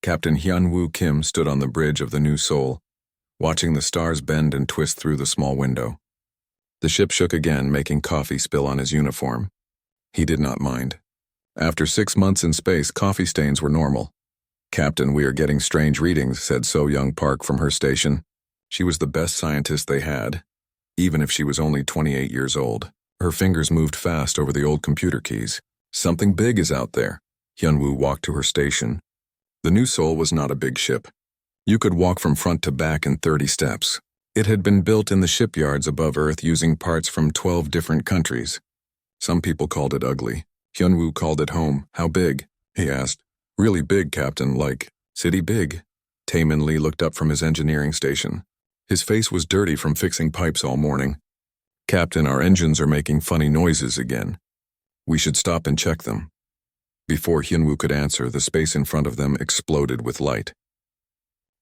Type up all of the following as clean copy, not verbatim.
Captain Hyun-woo Kim stood on the bridge of the New Seoul, watching the stars bend and twist through the small window. The ship shook again, making coffee spill on his uniform. He did not mind. After 6 months in space, coffee stains were normal. "Captain, we are getting strange readings," said So-Young Park from her station. She was the best scientist they had, even if she was only 28 years old. Her fingers moved fast over the old computer keys. "Something big is out there." Hyun-woo walked to her station. The New Seoul was not a big ship. You could walk from front to back in 30 steps. It had been built in the shipyards above Earth using parts from 12 different countries. Some people called it ugly. Hyun-woo called it home. "How big?" he asked. "Really big, Captain, like city big." Taemin Lee looked up from his engineering station. His face was dirty from fixing pipes all morning. "Captain, our engines are making funny noises again. We should stop and check them." Before Hyun-woo could answer, the space in front of them exploded with light.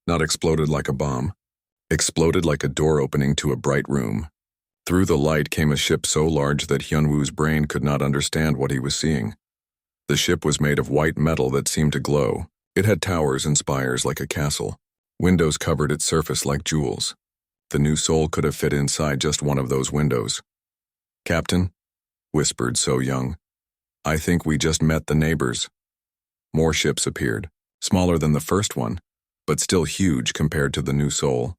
Not exploded like a bomb. Exploded like a door opening to a bright room. Through the light came a ship so large that Hyun-woo's brain could not understand what he was seeing. The ship was made of white metal that seemed to glow. It had towers and spires like a castle. Windows covered its surface like jewels. The New Seoul could have fit inside just one of those windows. "Captain," whispered So-Young, "I think we just met the neighbors." More ships appeared, smaller than the first one, but still huge compared to the New Seoul.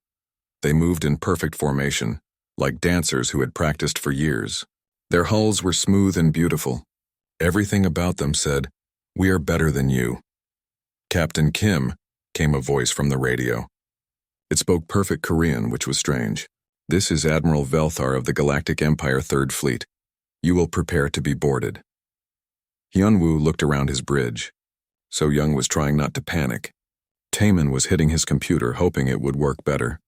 They moved in perfect formation, like dancers who had practiced for years. Their hulls were smooth and beautiful. Everything about them said, "We are better than you." "Captain Kim," came a voice from the radio. It spoke perfect Korean, which was strange. "This is Admiral Velthar of the Galactic Empire 3rd Fleet. You will prepare to be boarded." Hyun-woo looked around his bridge. So-Young was trying not to panic. Taemin was hitting his computer, hoping it would work better.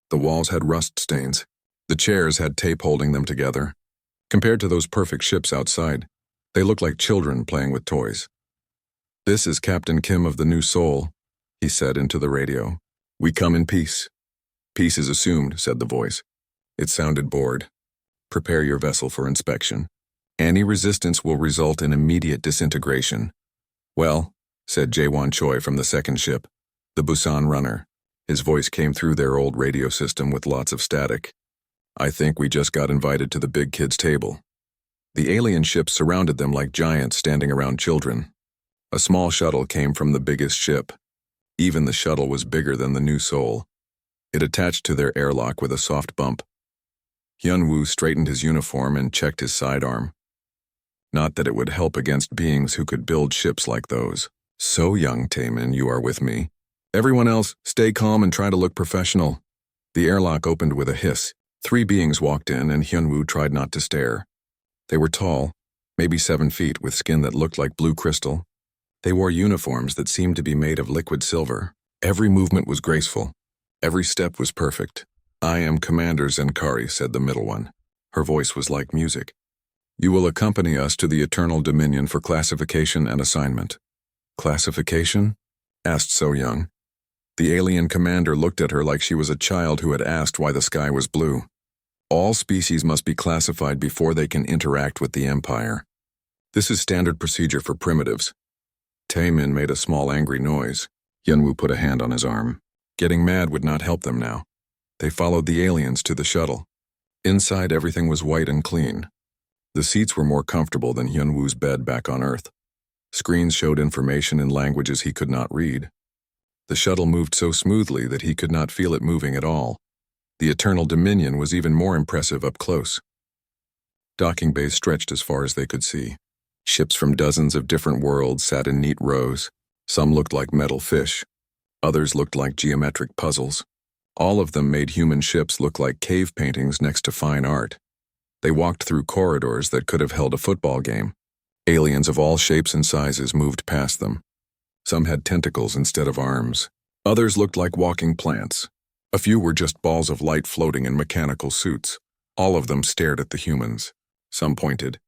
The walls had rust stains. The chairs had tape holding them together. Compared to those perfect ships outside, they looked like children playing with toys. "This is Captain Kim of the New Seoul," he said into the radio. "We come in peace." "Peace is assumed," said the voice. It sounded bored. "Prepare your vessel for inspection. Any resistance will result in immediate disintegration." "Well," said Jaewon Choi from the second ship, the Busan runner. His voice came through their old radio system with lots of static. "I think we just got invited to the big kids' table." The alien ships surrounded them like giants standing around children. A small shuttle came from the biggest ship. Even the shuttle was bigger than the New Seoul. It attached to their airlock with a soft bump. Hyun-woo straightened his uniform and checked his sidearm. Not that it would help against beings who could build ships like those. "So-Young, Taemin, you are with me. Everyone else, stay calm and try to look professional." The airlock opened with a hiss. 3 beings walked in, and Hyun-woo tried not to stare. They were tall, maybe 7 feet, with skin that looked like blue crystal. They wore uniforms that seemed to be made of liquid silver. Every movement was graceful. Every step was perfect. "I am Commander Zenkari," said the middle one. Her voice was like music. "You will accompany us to the Eternal Dominion for classification and assignment." "Classification?" asked So-Young. The alien commander looked at her like she was a child who had asked why the sky was blue. "All species must be classified before they can interact with the Empire. This is standard procedure for primitives." Taemin made a small angry noise. Hyun-woo put a hand on his arm. Getting mad would not help them now. They followed the aliens to the shuttle. Inside, everything was white and clean. The seats were more comfortable than Hyun-woo's bed back on Earth. Screens showed information in languages he could not read. The shuttle moved so smoothly that he could not feel it moving at all. The Eternal Dominion was even more impressive up close. Docking bays stretched as far as they could see. Ships from dozens of different worlds sat in neat rows. Some looked like metal fish. Others looked like geometric puzzles. All of them made human ships look like cave paintings next to fine art. They walked through corridors that could have held a football game. Aliens of all shapes and sizes moved past them. Some had tentacles instead of arms. Others looked like walking plants. A few were just balls of light floating in mechanical suits. All of them stared at the humans. Some pointed.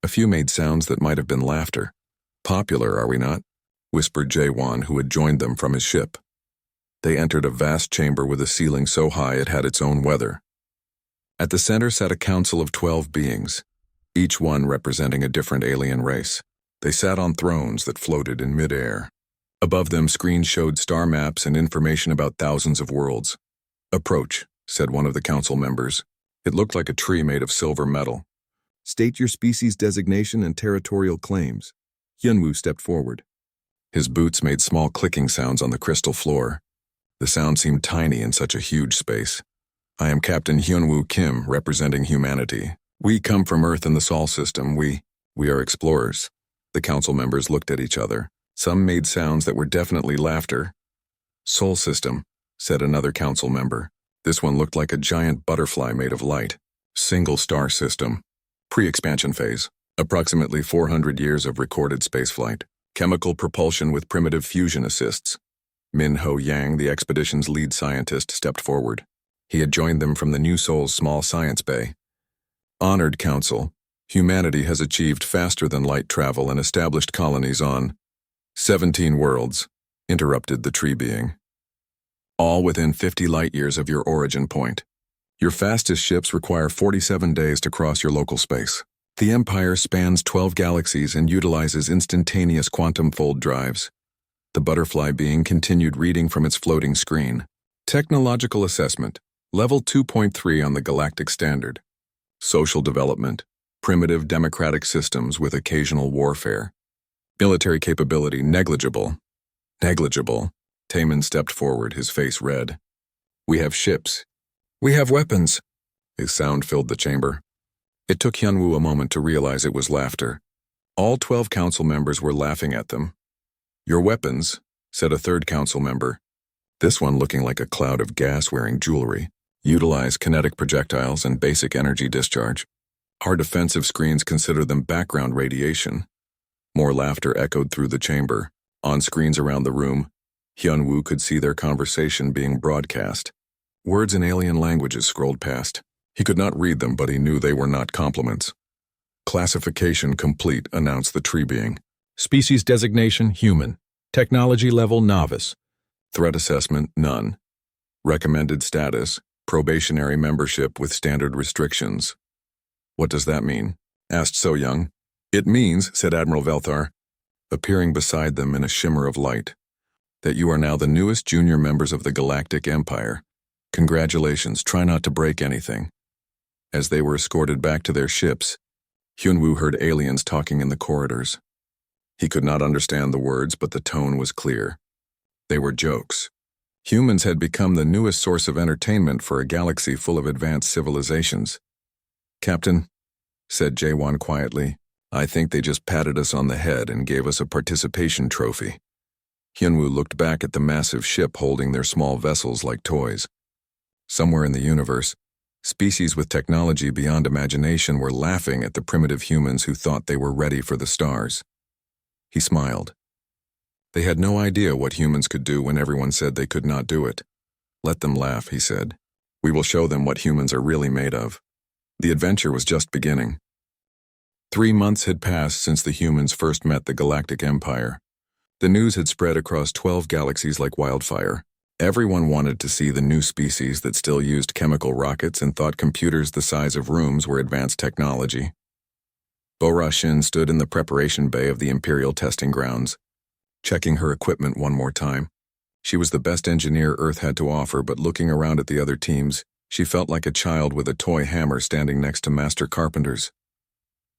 A few made sounds that might have been laughter. "Popular, are we not?" whispered Jaewon, who had joined them from his ship. They entered a vast chamber with a ceiling so high it had its own weather. At the center sat a council of 12 beings, each one representing a different alien race. They sat on thrones that floated in midair. Above them, screens showed star maps and information about thousands of worlds. "Approach," said one of the council members. It looked like a tree made of silver metal. "State your species designation and territorial claims." Hyunwoo stepped forward. His boots made small clicking sounds on the crystal floor. The sound seemed tiny in such a huge space. "I am Captain Hyunwoo Kim, representing humanity. We come from Earth and the Sol system. We are explorers." The council members looked at each other. Some made sounds that were definitely laughter. "Sol system," said another council member. This one looked like a giant butterfly made of light. "Single star system. Pre-expansion phase. Approximately 400 years of recorded spaceflight. Chemical propulsion with primitive fusion assists." Min Ho Yang, the expedition's lead scientist, stepped forward. He had joined them from the New Sol's small science bay. "Honored Council, humanity has achieved faster than light travel and established colonies on 17 worlds," interrupted the tree being. "All within 50 light-years of your origin point. Your fastest ships require 47 days to cross your local space. The Empire spans 12 galaxies and utilizes instantaneous quantum fold drives." The butterfly being continued reading from its floating screen. "Technological assessment, level 2.3 on the Galactic Standard. Social development, primitive democratic systems with occasional warfare. Military capability, negligible." "Negligible." Taemin stepped forward, his face red. "We have ships. We have weapons." His sound filled the chamber. It took Hyunwoo a moment to realize it was laughter. All 12 council members were laughing at them. "Your weapons," said a third council member. This one looking like a cloud of gas-wearing jewelry. "Utilize kinetic projectiles and basic energy discharge. Our defensive screens consider them background radiation." More laughter echoed through the chamber. On screens around the room, Hyunwoo could see their conversation being broadcast. Words in alien languages scrolled past. He could not read them, but he knew they were not compliments. "Classification complete," announced the tree being. "Species designation, human. Technology level, novice. Threat assessment, none. Recommended status, probationary membership with standard restrictions." "What does that mean?" asked So Young. "It means," said Admiral Velthar, appearing beside them in a shimmer of light, "that you are now the newest junior members of the Galactic Empire. Congratulations, try not to break anything." As they were escorted back to their ships, Hyunwoo heard aliens talking in the corridors. He could not understand the words, but the tone was clear. They were jokes. Humans had become the newest source of entertainment for a galaxy full of advanced civilizations. "Captain," said Jaewon quietly, "I think they just patted us on the head and gave us a participation trophy." Hyunwoo looked back at the massive ship holding their small vessels like toys. Somewhere in the universe, species with technology beyond imagination were laughing at the primitive humans who thought they were ready for the stars. He smiled. They had no idea what humans could do when everyone said they could not do it. "Let them laugh," he said. "We will show them what humans are really made of." The adventure was just beginning. 3 months had passed since the humans first met the Galactic Empire. The news had spread across 12 galaxies like wildfire. Everyone wanted to see the new species that still used chemical rockets and thought computers the size of rooms were advanced technology. Bo-Ra Shin stood in the preparation bay of the Imperial testing grounds, checking her equipment one more time. She was the best engineer Earth had to offer, but looking around at the other teams, she felt like a child with a toy hammer standing next to master carpenters.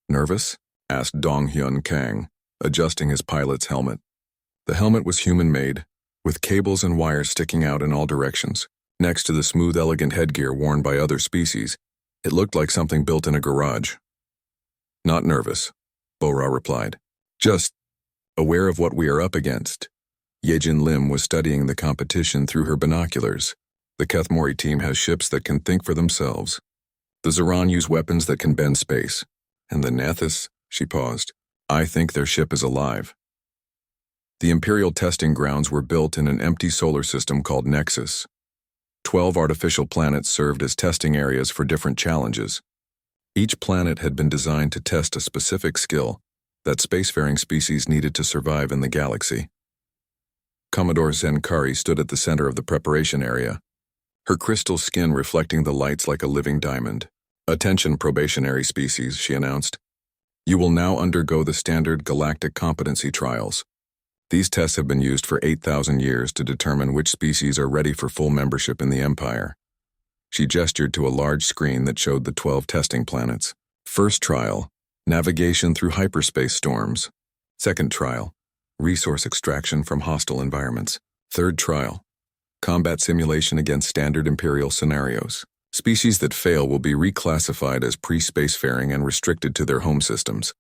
"Nervous?" asked Dong-Hyun Kang, adjusting his pilot's helmet. The helmet was human-made, with cables and wires sticking out in all directions. Next to the smooth, elegant headgear worn by other species, it looked like something built in a garage. "Not nervous," Bo-Ra replied. "Just aware of what we are up against." Yejin Lim was studying the competition through her binoculars. "The Kethmori team has ships that can think for themselves. The Zeron use weapons that can bend space. And the Nathis," she paused, "I think their ship is alive." The Imperial testing grounds were built in an empty solar system called Nexus. 12 artificial planets served as testing areas for different challenges. Each planet had been designed to test a specific skill that spacefaring species needed to survive in the galaxy. Commodore Zenkari stood at the center of the preparation area, her crystal skin reflecting the lights like a living diamond. "Attention, probationary species," she announced. "You will now undergo the standard galactic competency trials. These tests have been used for 8,000 years to determine which species are ready for full membership in the Empire. She gestured to a large screen that showed the 12 testing planets. First trial, navigation through hyperspace storms. Second trial, resource extraction from hostile environments. Third trial, combat simulation against standard Imperial scenarios. Species that fail will be reclassified as pre-spacefaring and restricted to their home systems.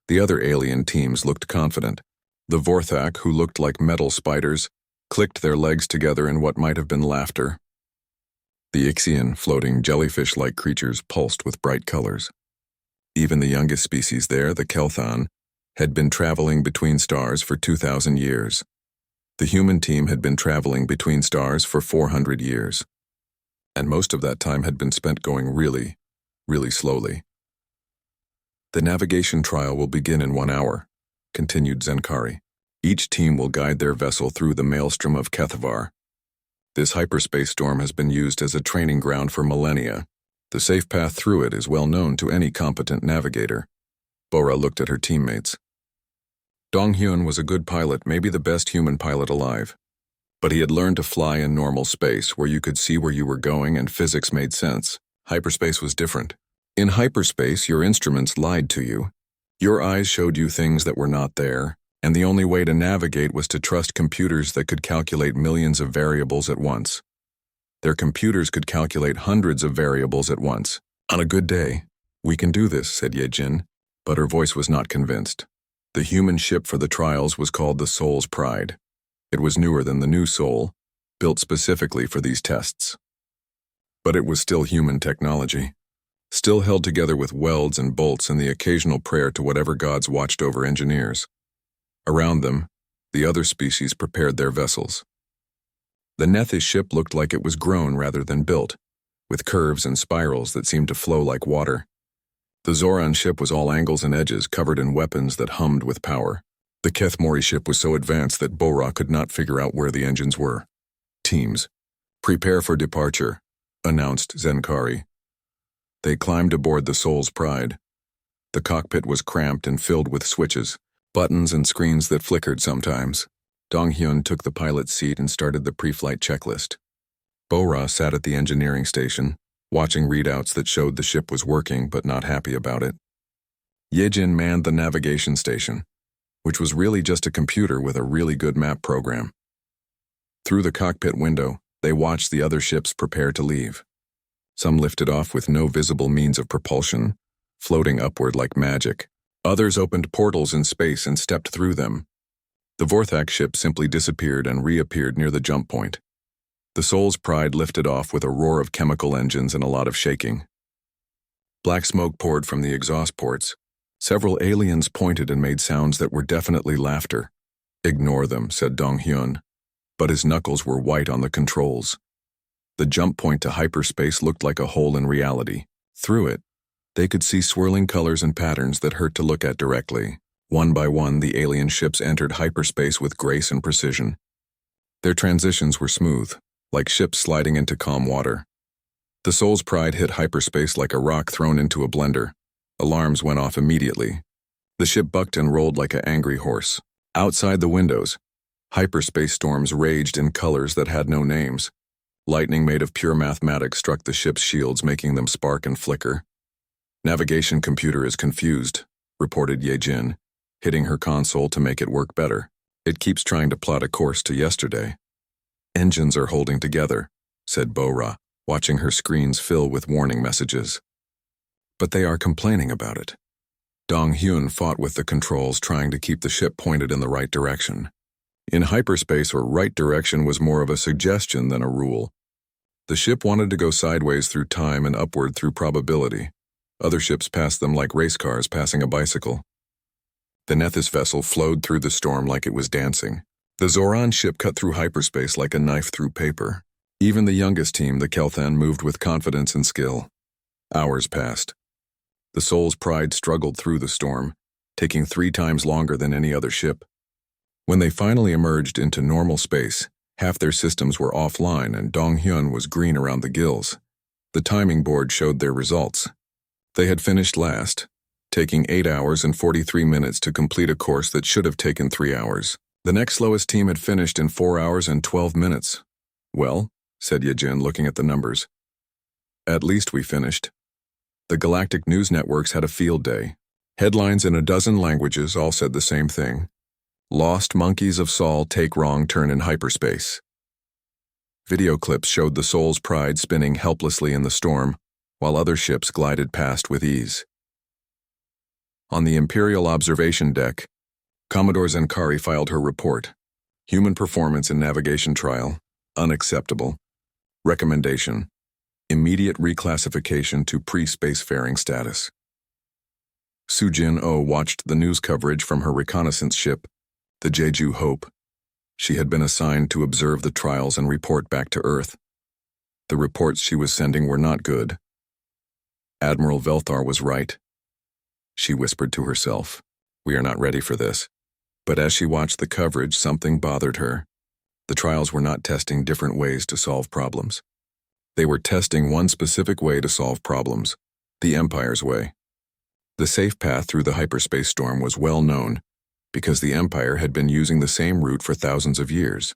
The other alien teams looked confident. The Vorthak, who looked like metal spiders, clicked their legs together in what might have been laughter. The Ixian, floating jellyfish-like creatures, pulsed with bright colors. Even the youngest species there, the Kelthan, had been traveling between stars for 2,000 years. The human team had been traveling between stars for 400 years. And most of that time had been spent going really, really slowly. The navigation trial will begin in 1 hour, continued Zenkari. Each team will guide their vessel through the maelstrom of Kethavar. This hyperspace storm has been used as a training ground for millennia. The safe path through it is well known to any competent navigator. Bora looked at her teammates. Dong-hyun was a good pilot, maybe the best human pilot alive. But he had learned to fly in normal space, where you could see where you were going and physics made sense. Hyperspace was different. In hyperspace, your instruments lied to you. Your eyes showed you things that were not there, and the only way to navigate was to trust computers that could calculate millions of variables at once. Their computers could calculate hundreds of variables at once. On a good day, "We can do this," said Ye-jin, but her voice was not convinced. The human ship for the trials was called the Soul's Pride. It was newer than the new Soul, built specifically for these tests. But it was still human technology, still held together with welds and bolts and the occasional prayer to whatever gods watched over engineers. Around them, the other species prepared their vessels. The Nethys ship looked like it was grown rather than built, with curves and spirals that seemed to flow like water. The Zoran ship was all angles and edges, covered in weapons that hummed with power. The Kethmori ship was so advanced that Bora could not figure out where the engines were. "Teams, prepare for departure," announced Zenkari. They climbed aboard the Soul's Pride. The cockpit was cramped and filled with switches, buttons and screens that flickered sometimes. Dong-hyun took the pilot's seat and started the pre-flight checklist. Bora sat at the engineering station, watching readouts that showed the ship was working but not happy about it. Ye-jin manned the navigation station, which was really just a computer with a really good map program. Through the cockpit window, they watched the other ships prepare to leave. Some lifted off with no visible means of propulsion, floating upward like magic. Others opened portals in space and stepped through them. The Vorthak ship simply disappeared and reappeared near the jump point. The Soul's Pride lifted off with a roar of chemical engines and a lot of shaking. Black smoke poured from the exhaust ports. Several aliens pointed and made sounds that were definitely laughter. "Ignore them," said Dong-hyun, but his knuckles were white on the controls. The jump point to hyperspace looked like a hole in reality. Through it, they could see swirling colors and patterns that hurt to look at directly. One by one, the alien ships entered hyperspace with grace and precision. Their transitions were smooth, like ships sliding into calm water. The Soul's Pride hit hyperspace like a rock thrown into a blender. Alarms went off immediately. The ship bucked and rolled like an angry horse. Outside the windows, hyperspace storms raged in colors that had no names. Lightning made of pure mathematics struck the ship's shields, making them spark and flicker. "Navigation computer is confused," reported Ye-jin, hitting her console to make it work better. "It keeps trying to plot a course to yesterday." "Engines are holding together," said Bora, watching her screens fill with warning messages. "But they are complaining about it." Dong-hyun fought with the controls, trying to keep the ship pointed in the right direction. In hyperspace, right direction was more of a suggestion than a rule. The ship wanted to go sideways through time and upward through probability. Other ships passed them like race cars passing a bicycle. The Nethys vessel flowed through the storm like it was dancing. The Zoran ship cut through hyperspace like a knife through paper. Even the youngest team, the Kelthan, moved with confidence and skill. Hours passed. The Soul's Pride struggled through the storm, taking 3 times longer than any other ship. When they finally emerged into normal space, half their systems were offline and Dong-hyun was green around the gills. The timing board showed their results. They had finished last, taking 8 hours and 43 minutes to complete a course that should have taken 3 hours. The next slowest team had finished in 4 hours and 12 minutes. Well, said Yejin, looking at the numbers. At least we finished. The galactic news networks had a field day. Headlines in a dozen languages all said the same thing. Lost monkeys of Sol take wrong turn in hyperspace. Video clips showed the Sol's Pride spinning helplessly in the storm, while other ships glided past with ease. On the Imperial observation deck, Commodore Zenkari filed her report. Human performance in navigation trial, unacceptable. Recommendation, immediate reclassification to pre-spacefaring status. Sujin Oh watched the news coverage from her reconnaissance ship, the Jeju Hope. She had been assigned to observe the trials and report back to Earth. The reports she was sending were not good. Admiral Velthar was right. She whispered to herself, "We are not ready for this." But as she watched the coverage, something bothered her. The trials were not testing different ways to solve problems. They were testing one specific way to solve problems, the Empire's way. The safe path through the hyperspace storm was well known, because the Empire had been using the same route for thousands of years.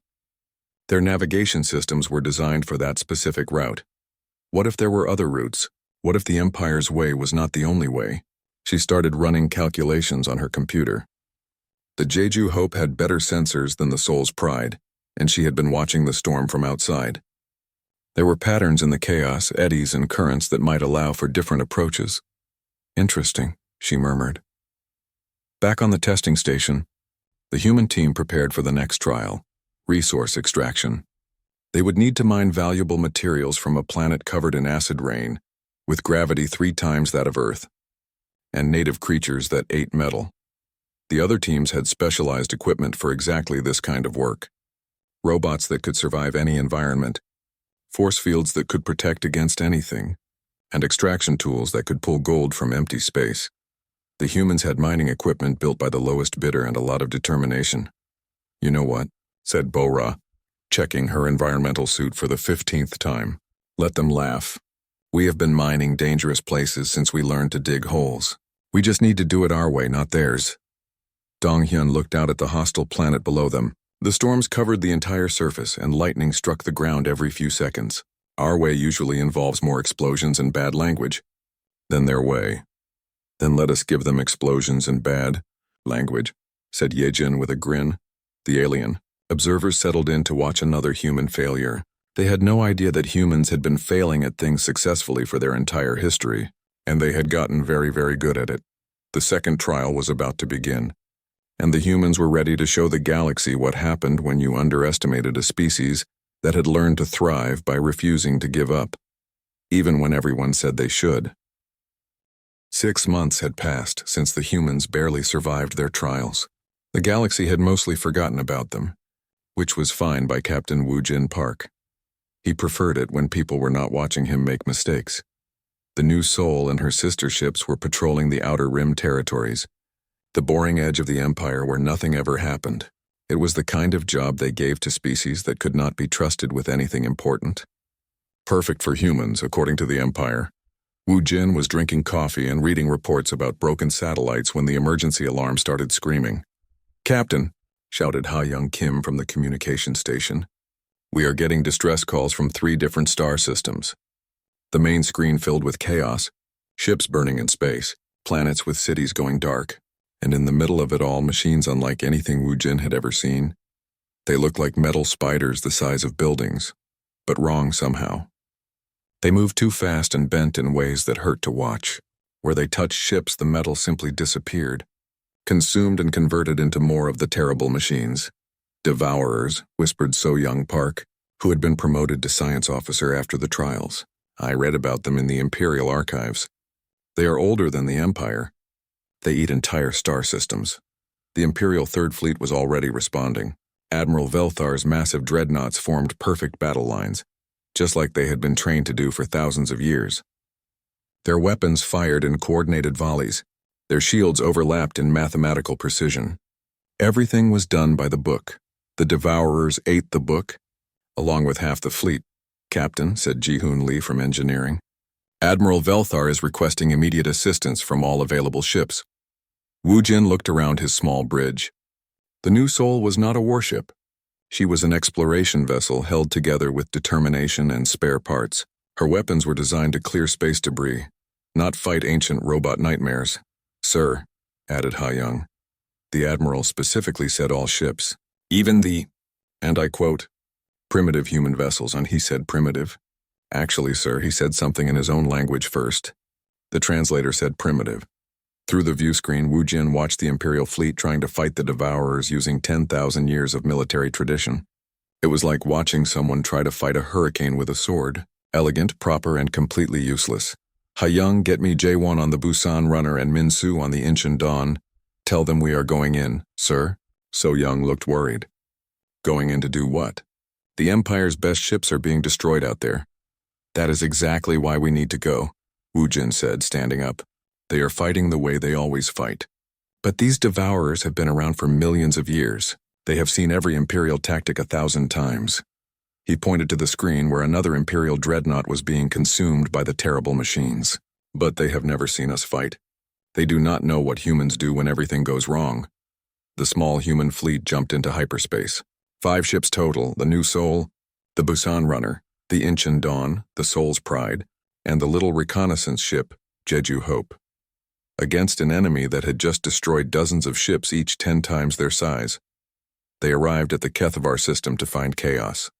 Their navigation systems were designed for that specific route. What if there were other routes? What if the Empire's way was not the only way? She started running calculations on her computer. The Jeju Hope had better sensors than the Sol's Pride, and she had been watching the storm from outside. There were patterns in the chaos, eddies, and currents that might allow for different approaches. Interesting, she murmured. Back on the testing station, the human team prepared for the next trial, resource extraction. They would need to mine valuable materials from a planet covered in acid rain, with gravity 3 times that of Earth, and native creatures that ate metal. The other teams had specialized equipment for exactly this kind of work. Robots that could survive any environment, force fields that could protect against anything, and extraction tools that could pull gold from empty space. The humans had mining equipment built by the lowest bidder and a lot of determination. "You know what?" said Bora, checking her environmental suit for the 15th time. "Let them laugh. We have been mining dangerous places since we learned to dig holes. We just need to do it our way, not theirs." Donghyun looked out at the hostile planet below them. The storms covered the entire surface, and lightning struck the ground every few seconds. Our way usually involves more explosions and bad language than their way. "Then let us give them explosions and bad language," said Yejin with a grin. The alien observers settled in to watch another human failure. They had no idea that humans had been failing at things successfully for their entire history, and they had gotten very, very good at it. The second trial was about to begin, and the humans were ready to show the galaxy what happened when you underestimated a species that had learned to thrive by refusing to give up, even when everyone said they should. 6 months had passed since the humans barely survived their trials. The galaxy had mostly forgotten about them, which was fine by Captain Woojin Park. He preferred it when people were not watching him make mistakes. The new Sol and her sister ships were patrolling the outer rim territories, the boring edge of the Empire where nothing ever happened. It was the kind of job they gave to species that could not be trusted with anything important. Perfect for humans, according to the Empire. Wu Jin was drinking coffee and reading reports about broken satellites when the emergency alarm started screaming. "Captain," shouted Ha Young Kim from the communication station. "We are getting distress calls from 3 different star systems." The main screen filled with chaos, ships burning in space, planets with cities going dark, and in the middle of it all, machines unlike anything Wu Jin had ever seen. They looked like metal spiders the size of buildings, but wrong somehow. They moved too fast and bent in ways that hurt to watch. Where they touched ships, the metal simply disappeared, consumed and converted into more of the terrible machines. "Devourers," whispered So Young Park, who had been promoted to science officer after the trials. "I read about them in the Imperial archives. They are older than the Empire. They eat entire star systems." The Imperial Third Fleet was already responding. Admiral Velthar's massive dreadnoughts formed perfect battle lines, just like they had been trained to do for thousands of years. Their weapons fired in coordinated volleys. Their shields overlapped in mathematical precision. Everything was done by the book. The Devourers ate the book, along with half the fleet. "Captain," said Ji-Hoon Lee from engineering, "Admiral Velthar is requesting immediate assistance from all available ships." Wu Jin looked around his small bridge. The new Soul was not a warship. She was an exploration vessel held together with determination and spare parts. Her weapons were designed to clear space debris, not fight ancient robot nightmares. Sir, added Ha Young, the Admiral specifically said all ships, even the, and I quote, primitive human vessels, and he said primitive. Actually, sir, he said something in his own language first. The translator said primitive. Through the view screen, Wu Jin watched the Imperial fleet trying to fight the Devourers using 10,000 years of military tradition. It was like watching someone try to fight a hurricane with a sword. Elegant, proper, and completely useless. Ha Young, get me Jaewon on the Busan Runner and Min Su on the Incheon Dawn. Tell them we are going in, sir. So Young looked worried. Going in to do what? The Empire's best ships are being destroyed out there. That is exactly why we need to go, Wu Jin said, standing up. They are fighting the way they always fight. But these Devourers have been around for millions of years. They have seen every Imperial tactic 1,000 times. He pointed to the screen where another Imperial dreadnought was being consumed by the terrible machines. But they have never seen us fight. They do not know what humans do when everything goes wrong. The small human fleet jumped into hyperspace. 5 ships total, the New Soul, the Busan Runner, the Incheon Dawn, the Soul's Pride, and the little reconnaissance ship, Jeju Hope. Against an enemy that had just destroyed dozens of ships, each 10 times their size. They arrived at the Kethavar system to find chaos.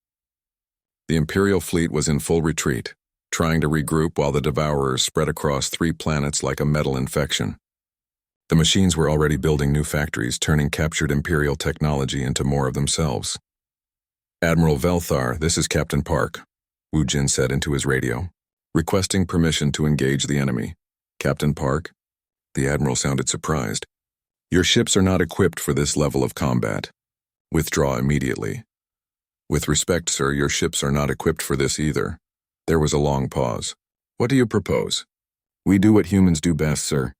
The Imperial fleet was in full retreat, trying to regroup while the Devourers spread across 3 planets like a metal infection. The machines were already building new factories, turning captured Imperial technology into more of themselves. Admiral Velthar, this is Captain Park, Wu Jin said into his radio, requesting permission to engage the enemy. Captain Park? The Admiral sounded surprised. Your ships are not equipped for this level of combat. Withdraw immediately. With respect, sir, your ships are not equipped for this either. There was a long pause. What do you propose? We do what humans do best, sir.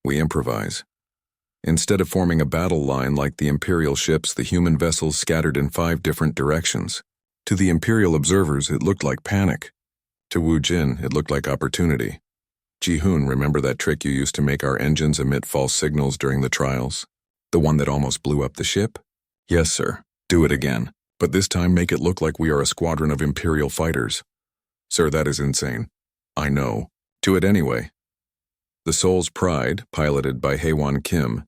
We improvise. Instead of forming a battle line like the Imperial ships, the human vessels scattered in 5 different directions. To the Imperial observers, it looked like panic. To Wu Jin, it looked like opportunity. Ji-hoon, remember that trick you used to make our engines emit false signals during the trials? The one that almost blew up the ship? Yes, sir. Do it again. But this time make it look like we are a squadron of Imperial fighters. Sir, that is insane. I know. Do it anyway. The Soul's Pride, piloted by Haewon Kim,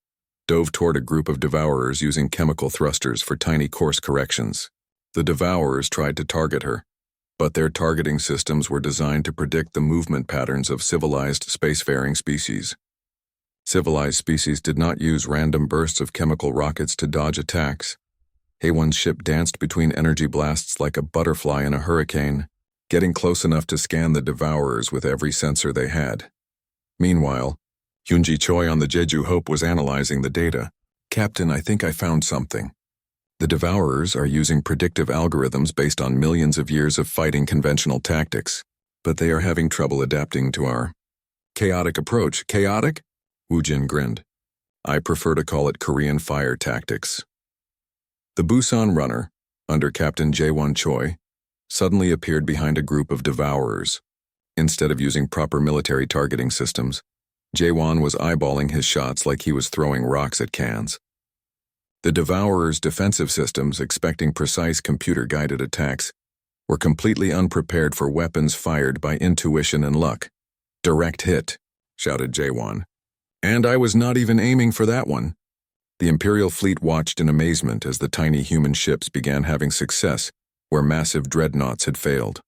dove toward a group of Devourers using chemical thrusters for tiny course corrections. The Devourers tried to target her, but their targeting systems were designed to predict the movement patterns of civilized spacefaring species. Civilized species did not use random bursts of chemical rockets to dodge attacks. Haewon's ship danced between energy blasts like a butterfly in a hurricane, getting close enough to scan the Devourers with every sensor they had. Meanwhile, Hyunji Choi on the Jeju Hope was analyzing the data. Captain, I think I found something. The Devourers are using predictive algorithms based on millions of years of fighting conventional tactics, but they are having trouble adapting to our chaotic approach. Chaotic? Wu Jin grinned. I prefer to call it Korean fire tactics. The Busan Runner, under Captain Jaewon Choi, suddenly appeared behind a group of Devourers. Instead of using proper military targeting systems, Jaewon was eyeballing his shots like he was throwing rocks at cans. The Devourers' defensive systems, expecting precise computer-guided attacks, were completely unprepared for weapons fired by intuition and luck. Direct hit, shouted Jaewon. And I was not even aiming for that one. The Imperial fleet watched in amazement as the tiny human ships began having success where massive dreadnoughts had failed.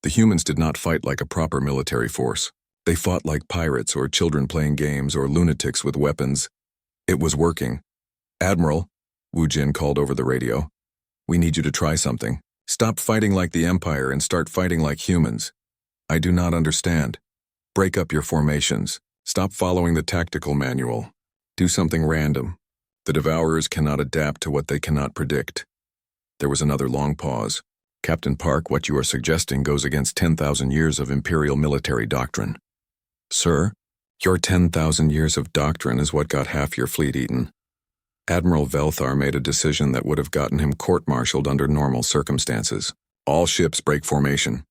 The humans did not fight like a proper military force. They fought like pirates or children playing games or lunatics with weapons. It was working. Admiral, Wu Jin called over the radio, we need you to try something. Stop fighting like the Empire and start fighting like humans. I do not understand. Break up your formations. Stop following the tactical manual. Do something random. The Devourers cannot adapt to what they cannot predict. There was another long pause. Captain Park, what you are suggesting goes against 10,000 years of Imperial military doctrine. Sir, your 10,000 years of doctrine is what got half your fleet eaten. Admiral Velthar made a decision that would have gotten him court-martialed under normal circumstances. All ships break formation.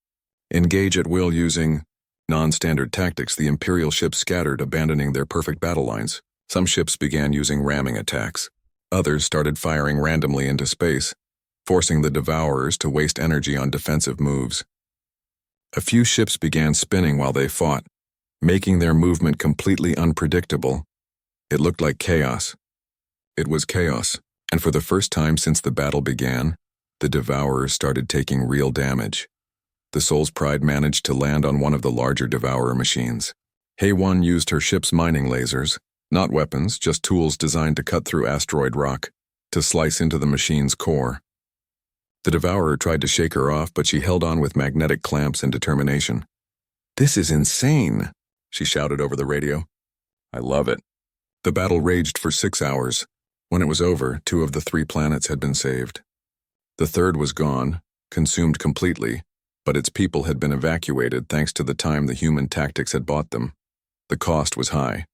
Engage at will using non-standard tactics. The Imperial ships scattered, abandoning their perfect battle lines. Some ships began using ramming attacks. Others started firing randomly into space, forcing the Devourers to waste energy on defensive moves. A few ships began spinning while they fought, making their movement completely unpredictable. It looked like chaos. It was chaos, and for the first time since the battle began, the Devourers started taking real damage. The Soul's Pride managed to land on one of the larger Devourer machines. HFY used her ship's mining lasers, not weapons, just tools designed to cut through asteroid rock, to slice into the machine's core. The Devourer tried to shake her off, but she held on with magnetic clamps and determination. "This is insane," she shouted over the radio. "I love it." The battle raged for 6 hours. When it was over, 2 of the 3 planets had been saved. The third was gone, consumed completely, but its people had been evacuated thanks to the time the human tactics had bought them. The cost was high.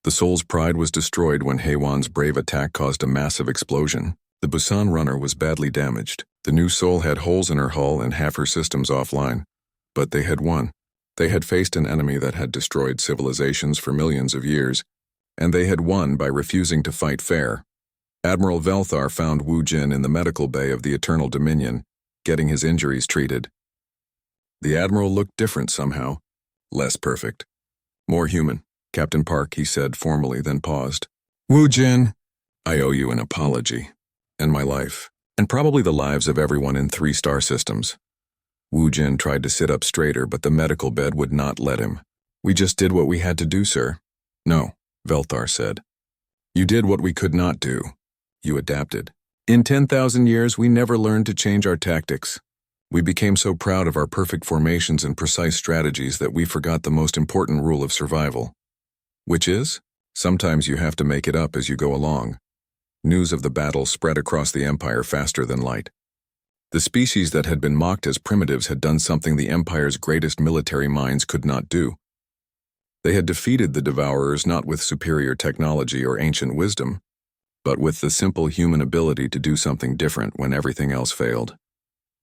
The Soul's Pride was destroyed when HFY's brave attack caused a massive explosion. The Busan runner was badly damaged. The new Soul had holes in her hull and half her systems offline. But they had won. They had faced an enemy that had destroyed civilizations for millions of years, and they had won by refusing to fight fair. Admiral Velthar found Wu Jin in the medical bay of the Eternal Dominion, getting his injuries treated. The Admiral looked different somehow. Less perfect. More human. "Captain Park," he said formally, then paused. "Wu Jin, I owe you an apology. And my life. And probably the lives of everyone in 3 star systems." Wu Jin tried to sit up straighter, but the medical bed would not let him. "We just did what we had to do, sir." "No," Velthar said. "You did what we could not do. You adapted. In 10,000 years, we never learned to change our tactics. We became so proud of our perfect formations and precise strategies that we forgot the most important rule of survival. Which is, sometimes you have to make it up as you go along." News of the battle spread across the Empire faster than light. The species that had been mocked as primitives had done something the Empire's greatest military minds could not do. They had defeated the Devourers not with superior technology or ancient wisdom, but with the simple human ability to do something different when everything else failed.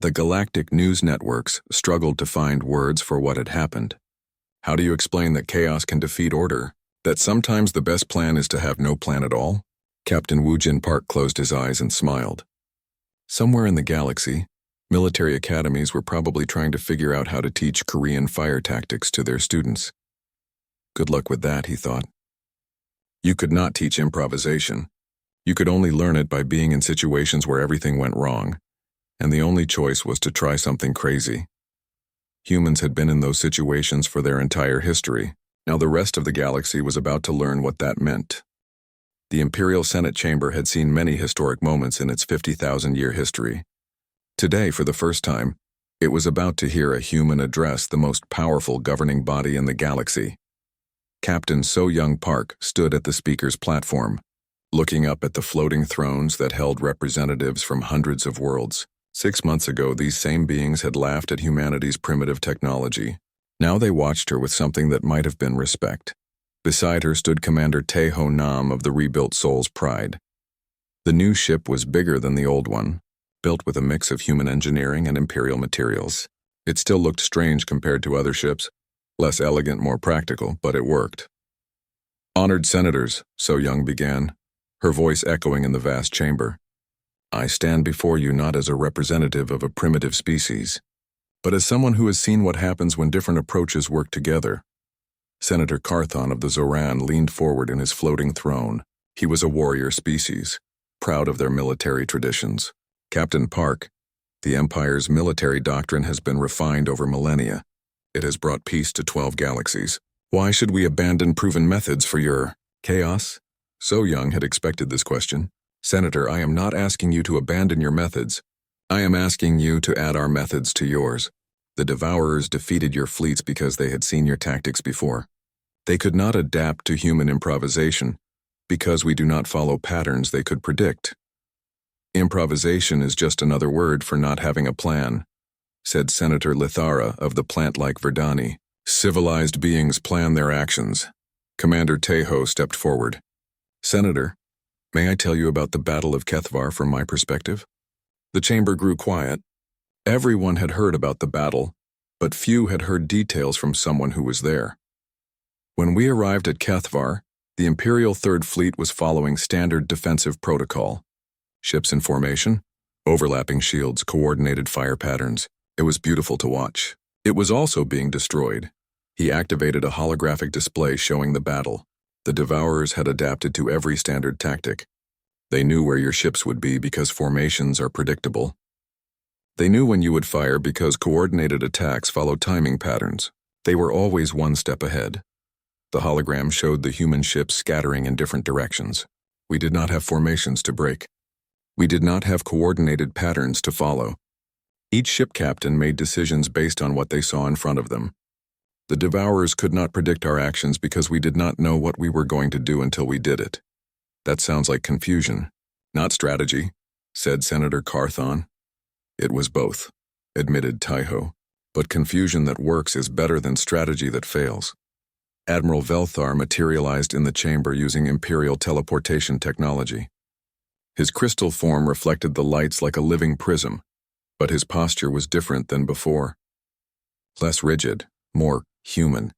The galactic news networks struggled to find words for what had happened. How do you explain that chaos can defeat order? That sometimes the best plan is to have no plan at all? Captain Wu Jin Park closed his eyes and smiled. Somewhere in the galaxy, military academies were probably trying to figure out how to teach Korean fire tactics to their students. Good luck with that, he thought. You could not teach improvisation. You could only learn it by being in situations where everything went wrong, and the only choice was to try something crazy. Humans had been in those situations for their entire history. Now the rest of the galaxy was about to learn what that meant. The Imperial Senate chamber had seen many historic moments in its 50,000-year history. Today, for the first time, it was about to hear a human address the most powerful governing body in the galaxy. Captain So-Young Park stood at the speaker's platform, looking up at the floating thrones that held representatives from hundreds of worlds. 6 months ago, these same beings had laughed at humanity's primitive technology. Now they watched her with something that might have been respect. Beside her stood Commander Tae-Ho Nam of the rebuilt Soul's Pride. The new ship was bigger than the old one, built with a mix of human engineering and Imperial materials. It still looked strange compared to other ships, less elegant, more practical, but it worked. "Honored Senators," So-Young began, her voice echoing in the vast chamber. "I stand before you not as a representative of a primitive species, but as someone who has seen what happens when different approaches work together." Senator Carthon of the Zoran leaned forward in his floating throne. He was a warrior species, proud of their military traditions. "Captain Park, the Empire's military doctrine has been refined over millennia. It has brought peace to 12 galaxies. Why should we abandon proven methods for your chaos?" So-Young had expected this question. "Senator, I am not asking you to abandon your methods. I am asking you to add our methods to yours. The Devourers defeated your fleets because they had seen your tactics before. They could not adapt to human improvisation because we do not follow patterns they could predict. Improvisation is just another word for not having a plan," said Senator Lithara of the plant-like Verdani. "Civilized beings plan their actions." Commander Tae-Ho stepped forward. "Senator, may I tell you about the Battle of Kethvar from my perspective?" The chamber grew quiet. Everyone had heard about the battle, but few had heard details from someone who was there. "When we arrived at Kethvar, The Imperial Third Fleet was following standard defensive protocol. Ships in formation, overlapping shields, coordinated fire patterns. It was beautiful to watch. It was also being destroyed. He activated a holographic display showing the battle. The Devourers had adapted to every standard tactic. They knew where your ships would be because formations are predictable. They knew when you would fire because coordinated attacks follow timing patterns. They were always one step ahead. The hologram showed the human ships scattering in different directions. We did not have formations to break. We did not have coordinated patterns to follow. Each ship captain made decisions based on what they saw in front of them. The Devourers could not predict our actions because we did not know what we were going to do until we did it. That sounds like confusion, not strategy, said Senator Carthon. It was both, admitted Taiho, but confusion that works is better than strategy that fails. Admiral Velthar materialized in the chamber using Imperial teleportation technology. His crystal form reflected the lights like a living prism, but his posture was different than before. Less rigid, more human.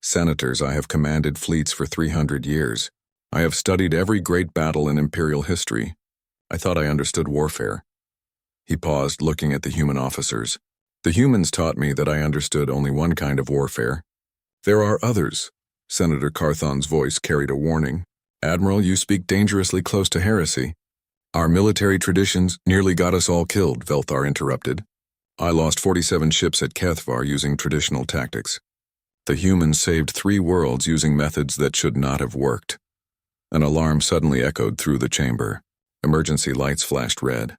Senators, I have commanded fleets for 300 years. I have studied every great battle in Imperial history. I thought I understood warfare. He paused, looking at the human officers. The humans taught me that I understood only one kind of warfare. There are others. Senator Carthon's voice carried a warning. Admiral, you speak dangerously close to heresy. Our military traditions nearly got us all killed, Velthar interrupted. I lost 47 ships at Kethvar using traditional tactics. The humans saved 3 worlds using methods that should not have worked. An alarm suddenly echoed through the chamber. Emergency lights flashed red.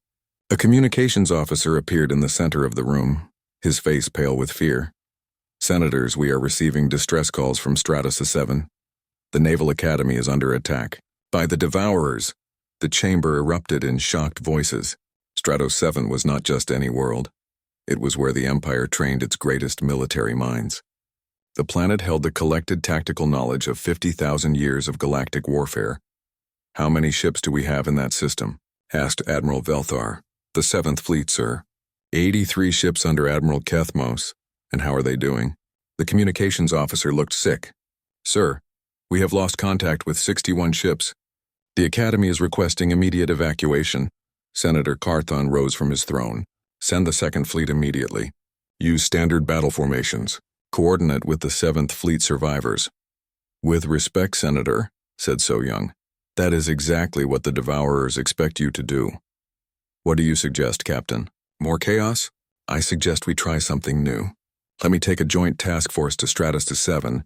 A communications officer appeared in the center of the room, his face pale with fear. Senators, we are receiving distress calls from Stratus 7. The Naval Academy is under attack. By the Devourers. The chamber erupted in shocked voices. Stratos 7 was not just any world. It was where the Empire trained its greatest military minds. The planet held the collected tactical knowledge of 50,000 years of galactic warfare. How many ships do we have in that system? Asked Admiral Velthar. The 7th Fleet, sir. 83 ships under Admiral Kethmos. And how are they doing? The communications officer looked sick. Sir, we have lost contact with 61 ships. The Academy is requesting immediate evacuation. Senator Carthon rose from his throne. Send the 2nd Fleet immediately. Use standard battle formations. Coordinate with the 7th Fleet survivors. With respect, Senator, said So Young. That is exactly what the Devourers expect you to do. What do you suggest, Captain? More chaos? I suggest we try something new. Let me take a joint task force to Stratus 7.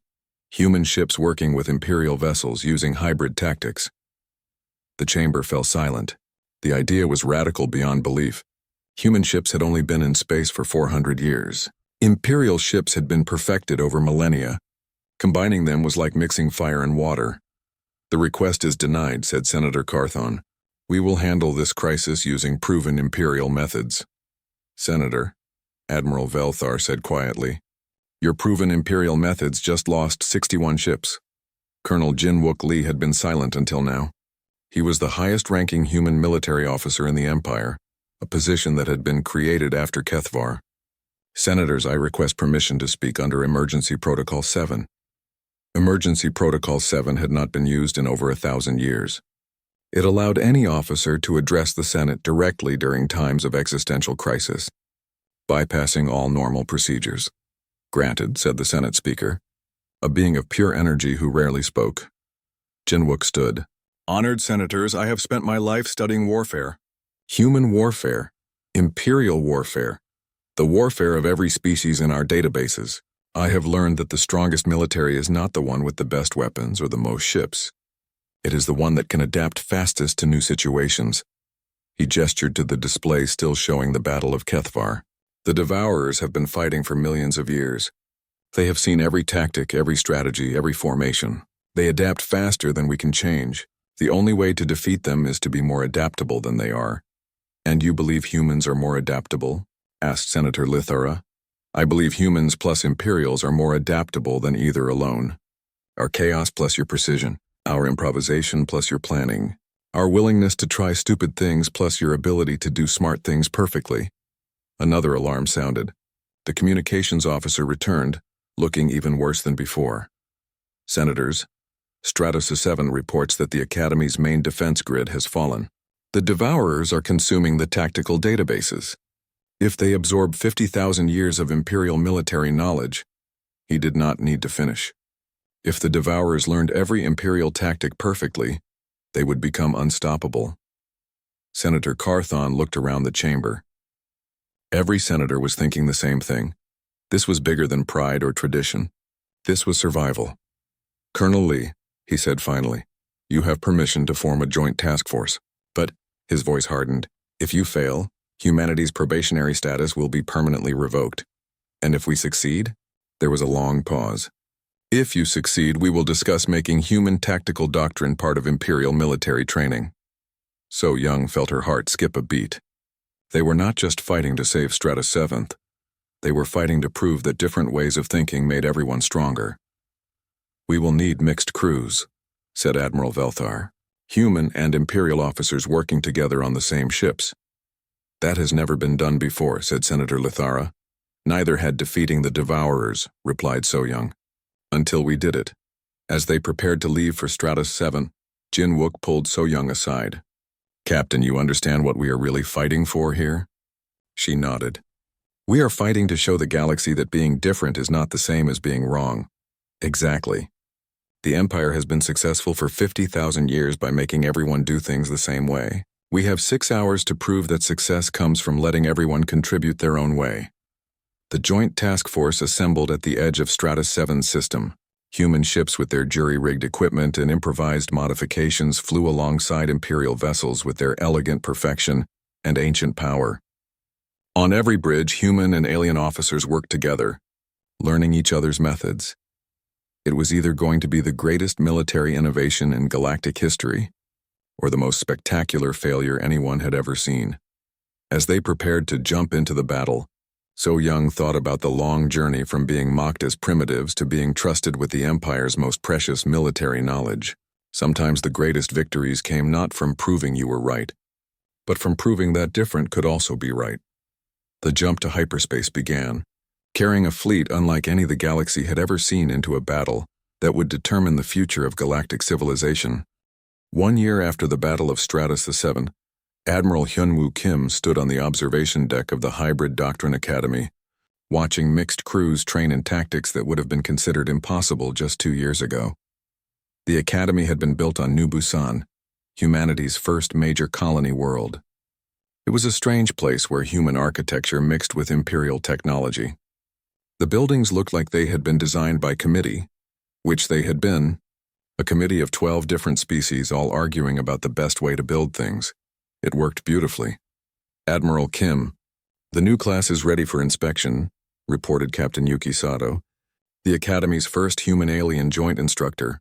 Human ships working with Imperial vessels using hybrid tactics. The chamber fell silent. The idea was radical beyond belief. Human ships had only been in space for 400 years. Imperial ships had been perfected over millennia. Combining them was like mixing fire and water. The request is denied, said Senator Carthon. We will handle this crisis using proven Imperial methods. Senator, Admiral Velthar said quietly, your proven Imperial methods just lost 61 ships. Colonel Jinwook Lee had been silent until now. He was the highest-ranking human military officer in the Empire, a position that had been created after Kethvar. Senators, I request permission to speak under Emergency Protocol 7. Emergency Protocol 7 had not been used in over 1,000 years. It allowed any officer to address the Senate directly during times of existential crisis, bypassing all normal procedures. Granted, said the Senate Speaker, a being of pure energy who rarely spoke. Jinwook stood. Honored Senators, I have spent my life studying warfare. Human warfare. Imperial warfare. The warfare of every species in our databases. I have learned that the strongest military is not the one with the best weapons or the most ships. It is the one that can adapt fastest to new situations. He gestured to the display still showing the Battle of Kethvar. The Devourers have been fighting for millions of years. They have seen every tactic, every strategy, every formation. They adapt faster than we can change. The only way to defeat them is to be more adaptable than they are. And you believe humans are more adaptable? Asked Senator Lithara. I believe humans plus Imperials are more adaptable than either alone. Our chaos plus your precision. Our improvisation plus your planning. Our willingness to try stupid things plus your ability to do smart things perfectly. Another alarm sounded. The communications officer returned, looking even worse than before. Senators, Stratos 7 reports that the Academy's main defense grid has fallen. The Devourers are consuming the tactical databases. If they absorb 50,000 years of Imperial military knowledge, he did not need to finish. If the Devourers learned every Imperial tactic perfectly, they would become unstoppable. Senator Carthon looked around the chamber. Every senator was thinking the same thing. This was bigger than pride or tradition. This was survival. Colonel Lee, he said finally, you have permission to form a joint task force. But, his voice hardened, if you fail, humanity's probationary status will be permanently revoked. And if we succeed? There was a long pause. If you succeed, we will discuss making human tactical doctrine part of Imperial military training. So Young felt her heart skip a beat. They were not just fighting to save Stratos 7th. They were fighting to prove that different ways of thinking made everyone stronger. We will need mixed crews, said Admiral Velthar. Human and Imperial officers working together on the same ships. That has never been done before, said Senator Lithara. Neither had defeating the Devourers, replied So-Young. Until we did it. As they prepared to leave for Stratos 7, Jin Wook pulled So-Young aside. Captain, you understand what we are really fighting for here? She nodded. We are fighting to show the galaxy that being different is not the same as being wrong. Exactly. The Empire has been successful for 50,000 years by making everyone do things the same way. We have 6 hours to prove that success comes from letting everyone contribute their own way. The joint task force assembled at the edge of Stratos 7's system. Human ships with their jury-rigged equipment and improvised modifications flew alongside Imperial vessels with their elegant perfection and ancient power. On every bridge, human and alien officers worked together, learning each other's methods. It was either going to be the greatest military innovation in galactic history, or the most spectacular failure anyone had ever seen. As they prepared to jump into the battle, So-Young thought about the long journey from being mocked as primitives to being trusted with the Empire's most precious military knowledge. Sometimes the greatest victories came not from proving you were right, but from proving that different could also be right. The jump to hyperspace began, carrying a fleet unlike any the galaxy had ever seen into a battle that would determine the future of galactic civilization. 1 year after the Battle of Stratos 7, Admiral Hyunwoo Kim stood on the observation deck of the Hybrid Doctrine Academy, watching mixed crews train in tactics that would have been considered impossible just 2 years ago. The academy had been built on New Busan, humanity's first major colony world. It was a strange place where human architecture mixed with Imperial technology. The buildings looked like they had been designed by committee, which they had been, a committee of 12 different species all arguing about the best way to build things. It worked beautifully. Admiral Kim, the new class is ready for inspection, reported Captain Yuki Sato, the Academy's first human-alien joint instructor.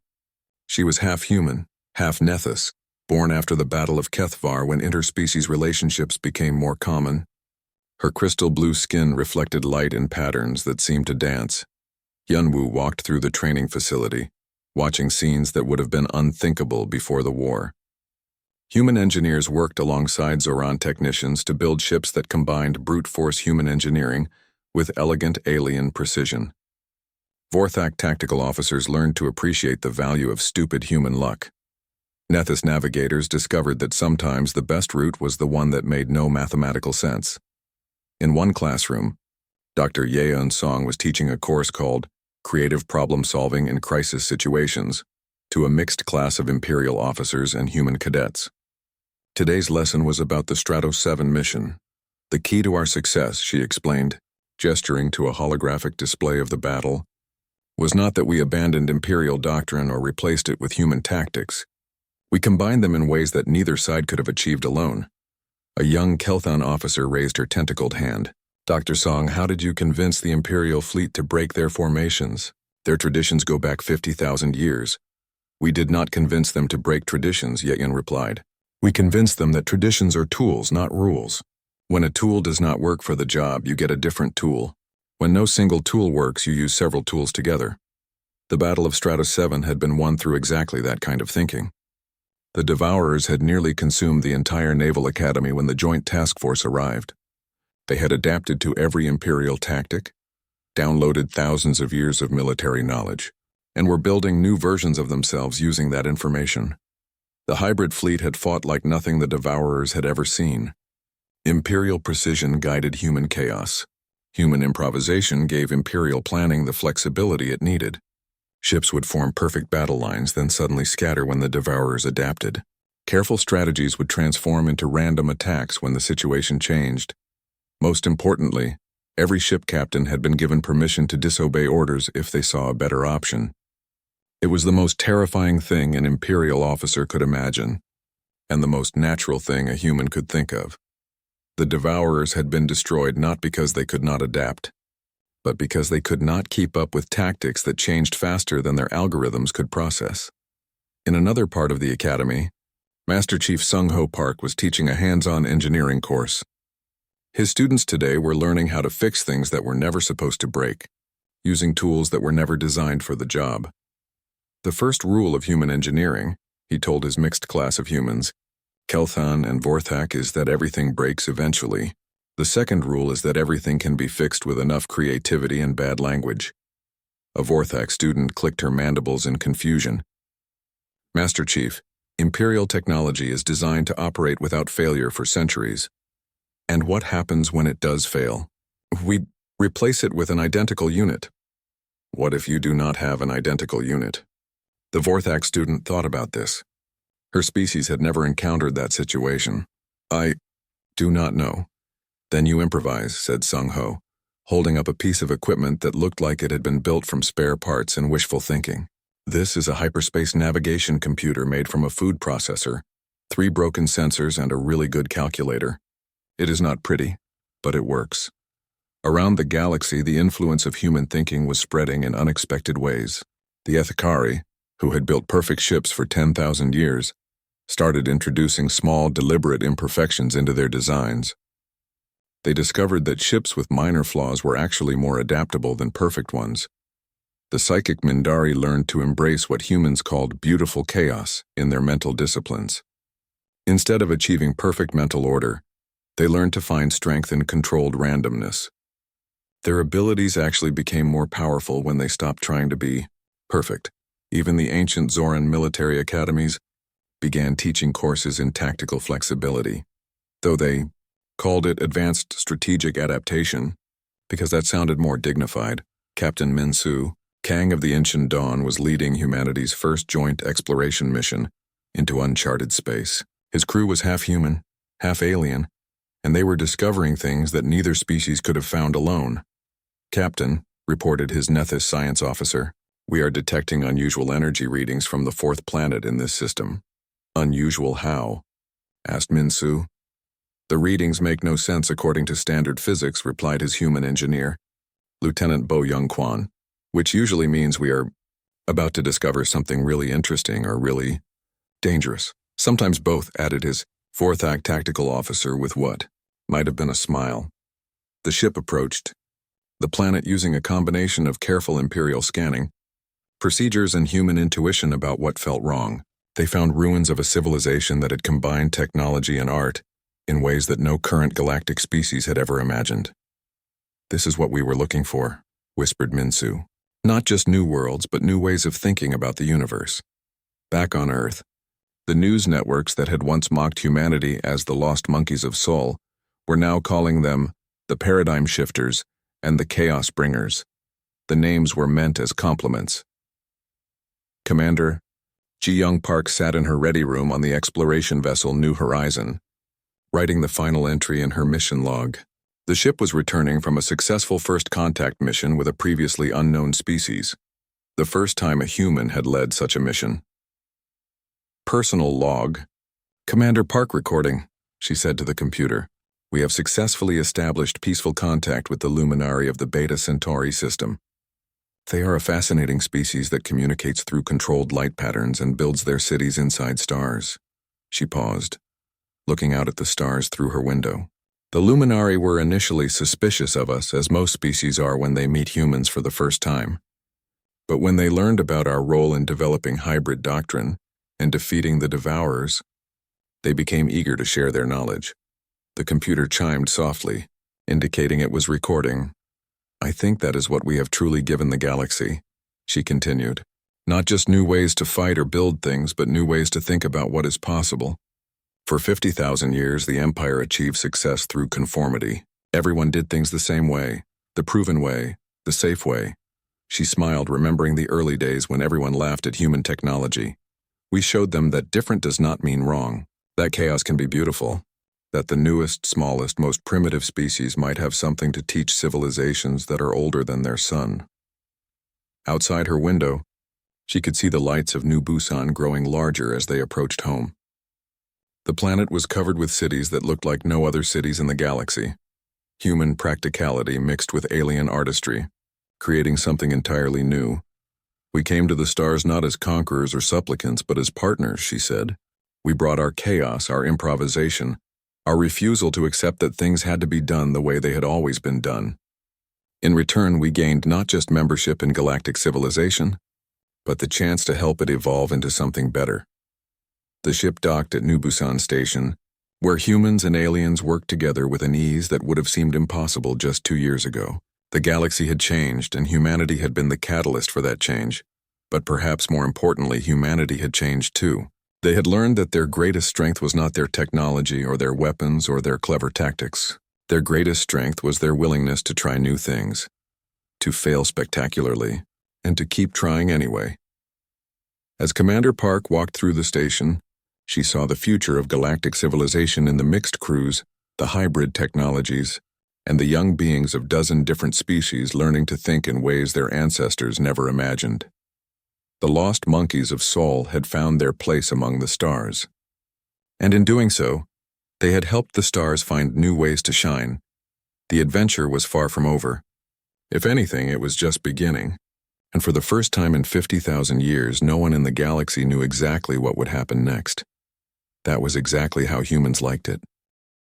She was half human, half Nethys, born after the Battle of Kethvar when interspecies relationships became more common. Her crystal blue skin reflected light in patterns that seemed to dance. Hyunwoo walked through the training facility, watching scenes that would have been unthinkable before the war. Human engineers worked alongside Zoran technicians to build ships that combined brute force human engineering with elegant alien precision. Vorthak tactical officers learned to appreciate the value of stupid human luck. Nethys navigators discovered that sometimes the best route was the one that made no mathematical sense. In one classroom, Dr. Yeon Song was teaching a course called Creative Problem Solving in Crisis Situations to a mixed class of Imperial officers and human cadets. Today's lesson was about the Stratos 7 mission. The key to our success, she explained, gesturing to a holographic display of the battle, was not that we abandoned Imperial doctrine or replaced it with human tactics. We combined them in ways that neither side could have achieved alone. A young Kelthon officer raised her tentacled hand. Dr. Song, how did you convince the Imperial fleet to break their formations? Their traditions go back 50,000 years. We did not convince them to break traditions, Yeon replied. We convinced them that traditions are tools, not rules. When a tool does not work for the job, you get a different tool. When no single tool works, you use several tools together. The Battle of Stratos 7 had been won through exactly that kind of thinking. The Devourers had nearly consumed the entire Naval Academy when the Joint Task Force arrived. They had adapted to every Imperial tactic, downloaded thousands of years of military knowledge. and were building new versions of themselves using that information. The hybrid fleet had fought like nothing the Devourers had ever seen. Imperial precision guided human chaos. Human improvisation gave Imperial planning the flexibility it needed. Ships would form perfect battle lines, then suddenly scatter when the Devourers adapted. Careful strategies would transform into random attacks when the situation changed. Most importantly, every ship captain had been given permission to disobey orders if they saw a better option. It was the most terrifying thing an Imperial officer could imagine, and the most natural thing a human could think of. The Devourers had been destroyed not because they could not adapt, but because they could not keep up with tactics that changed faster than their algorithms could process. In another part of the academy, Master Chief Sung-Ho Park was teaching a hands-on engineering course. His students today were learning how to fix things that were never supposed to break, using tools that were never designed for the job. The first rule of human engineering, he told his mixed class of humans, Kelthan and Vorthak, is that everything breaks eventually. The second rule is that everything can be fixed with enough creativity and bad language. A Vorthak student clicked her mandibles in confusion. Master Chief, Imperial technology is designed to operate without failure for centuries. And what happens when it does fail? We replace it with an identical unit. What if you do not have an identical unit? The Vorthak student thought about this. Her species had never encountered that situation. I do not know. Then you improvise, said Sung-Ho, holding up a piece of equipment that looked like it had been built from spare parts and wishful thinking. This is a hyperspace navigation computer made from a food processor, 3 broken sensors, and a really good calculator. It is not pretty, but it works. Around the galaxy, the influence of human thinking was spreading in unexpected ways. The Ethikari, who had built perfect ships for 10,000 years, started introducing small, deliberate imperfections into their designs. They discovered that ships with minor flaws were actually more adaptable than perfect ones. The psychic Mindari learned to embrace what humans called beautiful chaos in their mental disciplines. Instead of achieving perfect mental order, they learned to find strength in controlled randomness. Their abilities actually became more powerful when they stopped trying to be perfect. Even the ancient Zoran military academies began teaching courses in tactical flexibility, though they called it advanced strategic adaptation because that sounded more dignified. Captain Minsu, Kang of the Ancient Dawn, was leading humanity's first joint exploration mission into uncharted space. His crew was half human, half alien, and they were discovering things that neither species could have found alone. Captain, reported his Nethys science officer, we are detecting unusual energy readings from the 4th planet in this system. Unusual how? Asked Minsu. The readings make no sense according to standard physics, replied his human engineer, Lieutenant Bo Young-Kwan, which usually means we are about to discover something really interesting or really dangerous. Sometimes both, added his 4th tactical officer with what might have been a smile. The ship approached the planet using a combination of careful Imperial scanning, procedures, and human intuition about what felt wrong. They found ruins of a civilization that had combined technology and art in ways that no current galactic species had ever imagined. This is what we were looking for, whispered Minsu. Not just new worlds, but new ways of thinking about the universe. Back on Earth, the news networks that had once mocked humanity as the lost monkeys of Sol were now calling them the paradigm shifters and the chaos bringers. The names were meant as compliments. Commander, Ji-Young Park sat in her ready room on the exploration vessel New Horizon, writing the final entry in her mission log. The ship was returning from a successful first contact mission with a previously unknown species, the first time a human had led such a mission. Personal log. Commander Park recording, she said to the computer. We have successfully established peaceful contact with the Luminari of the Beta Centauri system. They are a fascinating species that communicates through controlled light patterns and builds their cities inside stars. She paused, looking out at the stars through her window. The Luminari were initially suspicious of us, as most species are when they meet humans for the first time. But when they learned about our role in developing hybrid doctrine and defeating the Devourers, they became eager to share their knowledge. The computer chimed softly, indicating it was recording. I think that is what we have truly given the galaxy, she continued. Not just new ways to fight or build things, but new ways to think about what is possible. For 50,000 years, the Empire achieved success through conformity. Everyone did things the same way, the proven way, the safe way. She smiled, remembering the early days when everyone laughed at human technology. We showed them that different does not mean wrong, that chaos can be beautiful, that the newest, smallest, most primitive species might have something to teach civilizations that are older than their sun. Outside her window, she could see the lights of New Busan growing larger as they approached home. The planet was covered with cities that looked like no other cities in the galaxy. Human practicality mixed with alien artistry, creating something entirely new. We came to the stars not as conquerors or supplicants, but as partners, she said. We brought our chaos, our improvisation, our refusal to accept that things had to be done the way they had always been done. In return, we gained not just membership in galactic civilization, but the chance to help it evolve into something better. The ship docked at New Busan Station, where humans and aliens worked together with an ease that would have seemed impossible just 2 years ago. The galaxy had changed, and humanity had been the catalyst for that change. But perhaps more importantly, humanity had changed too. They had learned that their greatest strength was not their technology or their weapons or their clever tactics. Their greatest strength was their willingness to try new things, to fail spectacularly, and to keep trying anyway. As Commander Park walked through the station, she saw the future of galactic civilization in the mixed crews, the hybrid technologies, and the young beings of dozen different species learning to think in ways their ancestors never imagined. The lost monkeys of Sol had found their place among the stars. And in doing so, they had helped the stars find new ways to shine. The adventure was far from over. If anything, it was just beginning. And for the first time in 50,000 years, no one in the galaxy knew exactly what would happen next. That was exactly how humans liked it.